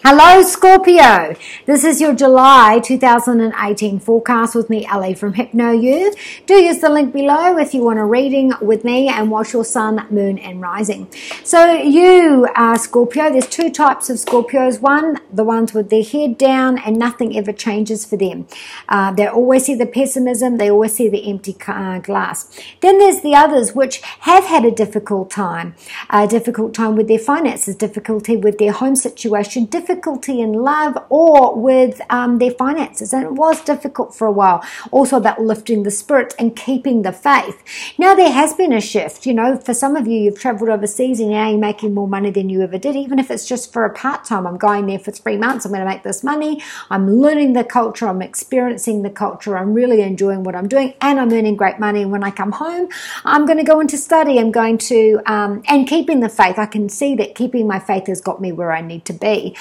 Hello Scorpio, this is your July 2018 forecast with me, Ellie from HypnoYou. Do use the link below if you want a reading with me and watch your sun, moon and rising. So you Scorpio, there's two types of Scorpios. One, the ones with their head down and nothing ever changes for them. They always see the pessimism, they always see the empty glass. Then there's the others which have had a difficult time with their finances, difficulty with their home situation, difficulty in love or with their finances, and it was difficult for a while. Also about lifting the spirit and keeping the faith. Now there has been a shift. You know, for some of you, you've traveled overseas and now you're making more money than you ever did, even if it's just for a part-time. I'm going there for 3 months, I'm going to make this money, I'm learning the culture, I'm experiencing the culture, I'm really enjoying what I'm doing, and I'm earning great money. And when I come home, I'm going to go into study, I'm going to and keeping the faith. I can see that keeping my faith has got me where I need to be.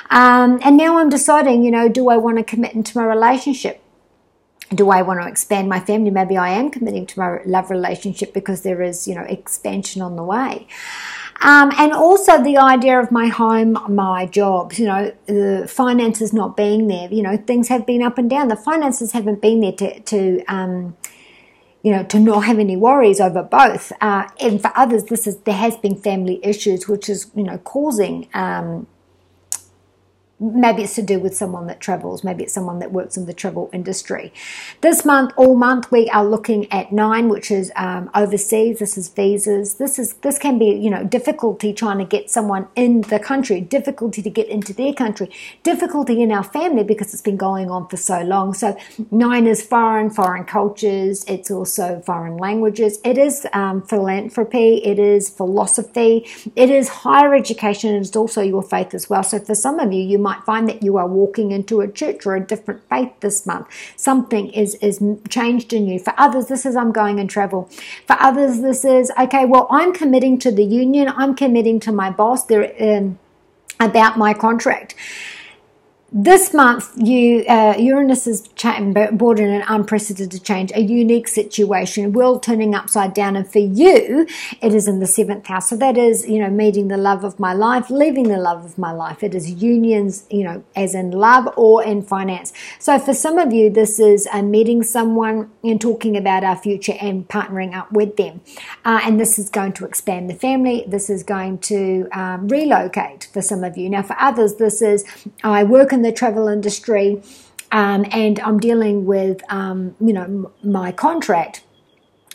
And now I'm deciding, you know, do I want to commit into my relationship? Do I want to expand my family? Maybe I am committing to my love relationship because there is, you know, expansion on the way. And also the idea of my home, my jobs, you know, the finances not being there. You know, things have been up and down. The finances haven't been there you know, to not have any worries over both. And for others, there has been family issues, which is, you know, causing maybe it's to do with someone that travels. Maybe it's someone that works in the travel industry. This month, all month, we are looking at 9, which is overseas. This is visas. This can be, you know, difficulty trying to get someone in the country, difficulty to get into their country, difficulty in our family because it's been going on for so long. So 9 is foreign cultures. It's also foreign languages. It is philanthropy. It is philosophy. It is higher education. And it's also your faith as well. So for some of you, you might find that you are walking into a church or a different faith this month. Something is changed in you. For others, this is I'm going and travel. For others, this is, okay, well, I'm committing to the union. I'm committing to my boss about my contract. This month, Uranus has brought in an unprecedented change, a unique situation, world turning upside down. And for you, it is in the 7th house. So that is, you know, meeting the love of my life, leaving the love of my life. It is unions, you know, as in love or in finance. So for some of you, this is meeting someone and talking about our future and partnering up with them. And this is going to expand the family. This is going to relocate for some of you. Now, for others, this is I work in the travel industry and I'm dealing with you know, my contract.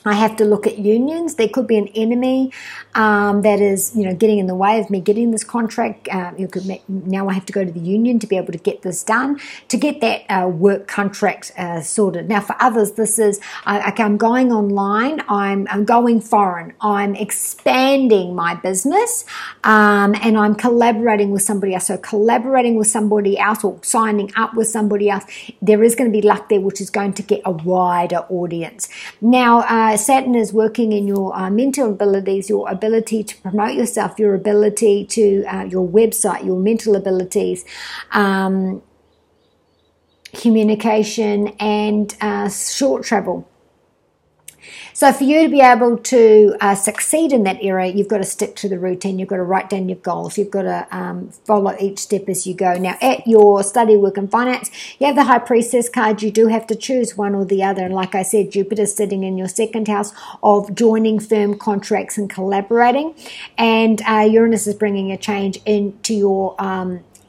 I have to look at unions. There could be an enemy that is, you know, getting in the way of me getting this contract. Now I have to go to the union to be able to get this done, to get that work contract sorted. Now for others, this is, okay, I'm going online, I'm going foreign, I'm expanding my business, and I'm collaborating with somebody else. So collaborating with somebody else or signing up with somebody else, there is going to be luck there, which is going to get a wider audience. Now, Saturn is working in your mental abilities, your ability to promote yourself, your ability to, your website, your mental abilities, communication and short travel. So for you to be able to succeed in that area, you've got to stick to the routine. You've got to write down your goals. You've got to follow each step as you go. Now, at your study, work and finance, you have the High Priestess card. You do have to choose one or the other. And like I said, Jupiter's sitting in your 2nd house of joining firm contracts and collaborating. And Uranus is bringing a change into your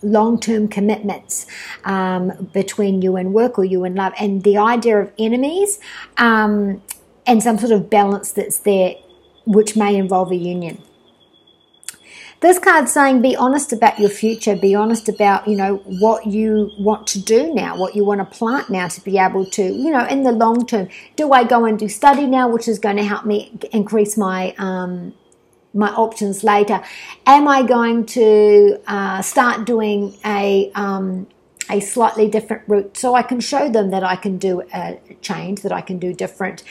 long-term commitments between you and work or you and love. And the idea of enemies and some sort of balance that's there, which may involve a union. This card's saying be honest about your future, be honest about, you know, what you want to do now, what you want to plant now to be able to, you know, in the long term. Do I go and do study now, which is going to help me increase my my options later? Am I going to start doing a slightly different route so I can show them that I can do a change, that I can do different,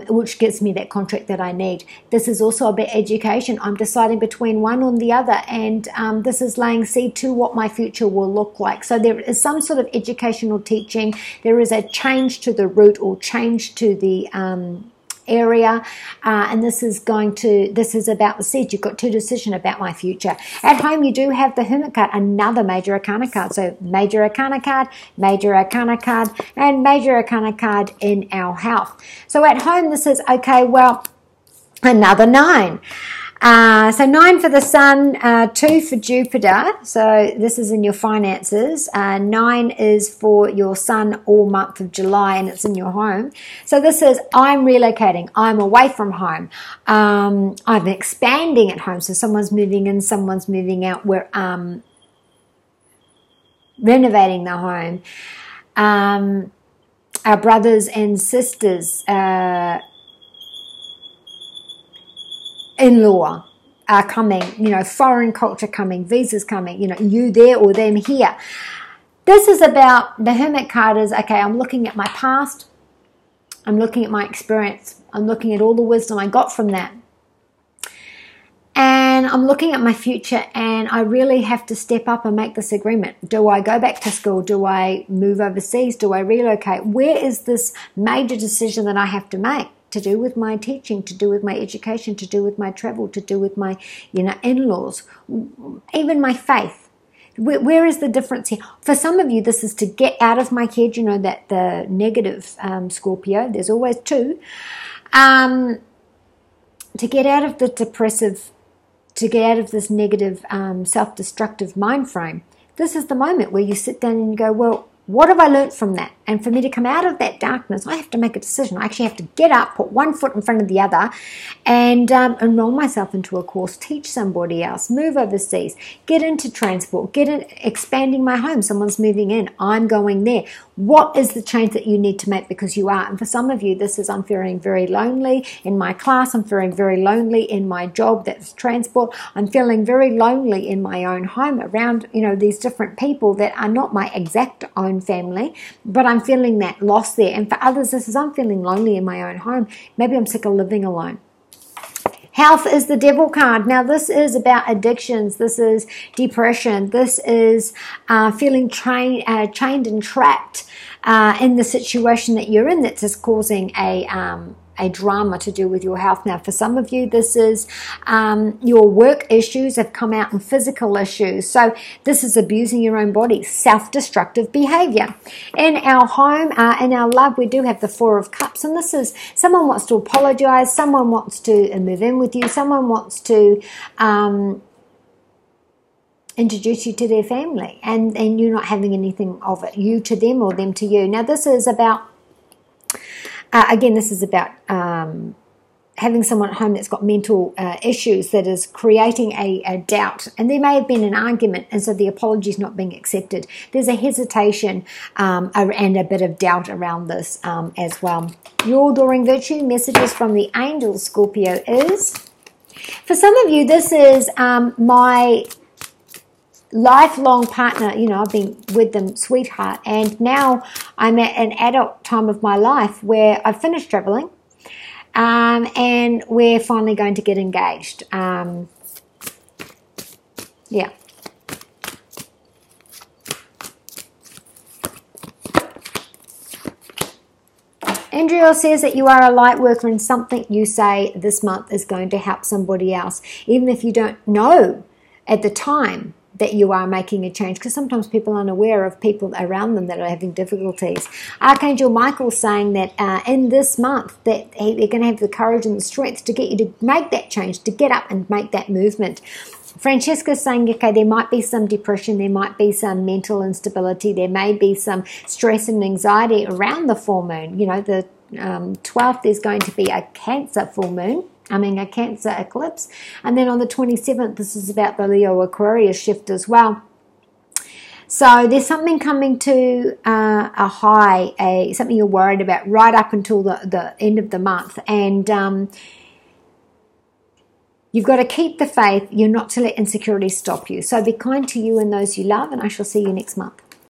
which gives me that contract that I need. This is also about education. I'm deciding between one or the other, and this is laying seed to what my future will look like. So there is some sort of educational teaching. There is a change to the route or change to the area, and this is about the seed. You've got two decisions about my future. At home, you do have the Hermit card, another Major Arcana card. So Major Arcana card, Major Arcana card, and Major Arcana card in our health. So at home, this is, okay, well, another 9. So 9 for the Sun, 2 for Jupiter. So this is in your finances. 9 is for your Sun all month of July, and it's in your home. So this is, I'm relocating. I'm away from home. I'm expanding at home. So someone's moving in, someone's moving out. We're renovating the home. Our brothers and sisters, in-law are coming, foreign culture coming, visas coming, you there or them here. This is about, the Hermit card is, okay, I'm looking at my past, I'm looking at my experience, I'm looking at all the wisdom I got from that, and I'm looking at my future, and I really have to step up and make this agreement. Do I go back to school? Do I move overseas? Do I relocate? Where is this major decision that I have to make? To do with my teaching, to do with my education, to do with my travel, to do with my, in-laws, even my faith. Where is the difference here? For some of you, this is to get out of my head, that the negative Scorpio, there's always 2, to get out of the depressive, to get out of this negative self-destructive mind frame. This is the moment where you sit down and you go, well, what have I learned from that? And for me to come out of that darkness, I have to make a decision. I actually have to get up, put one foot in front of the other, and enroll myself into a course, teach somebody else, move overseas, get into transport, expanding my home. Someone's moving in, I'm going there. What is the change that you need to make? Because you are. And for some of you, this is, I'm feeling very lonely in my class. I'm feeling very lonely in my job, that's transport. I'm feeling very lonely in my own home around, these different people that are not my exact own family, but I'm feeling that loss there. And for others, this is, I'm feeling lonely in my own home. Maybe I'm sick of living alone. Health is the Devil card. Now, this is about addictions. This is depression. This is feeling chained and trapped in the situation that you're in, that's just causing a drama to do with your health. Now, for some of you, this is your work issues have come out in physical issues. So this is abusing your own body, self-destructive behavior. In our home, in our love, we do have the 4 of Cups, and this is, someone wants to apologize, someone wants to move in with you, someone wants to introduce you to their family, and you're not having anything of it, you to them or them to you. Now, this is about, again, this is about having someone at home that's got mental issues, that is creating a doubt. And there may have been an argument, and so the apology is not being accepted. There's a hesitation and a bit of doubt around this as well. Your Adoring Virtue messages from the angels, Scorpio, is, for some of you, this is my lifelong partner. I've been with them, sweetheart, and now I'm at an adult time of my life where I've finished traveling, and we're finally going to get engaged. Yeah. Andrea says that you are a light worker, and something you say this month is going to help somebody else, even if you don't know at the time that you are making a change, because sometimes people are unaware of people around them that are having difficulties. Archangel Michael saying that in this month that they're going to have the courage and the strength to get you to make that change, to get up and make that movement. Francesca's saying, okay, there might be some depression, there might be some mental instability, there may be some stress and anxiety around the full moon. The 12th is going to be a Cancer full moon. A Cancer eclipse. And then on the 27th, this is about the Leo Aquarius shift as well. So there's something coming to a high, something you're worried about right up until the end of the month. And you've got to keep the faith. You're not to let insecurity stop you. So be kind to you and those you love, and I shall see you next month.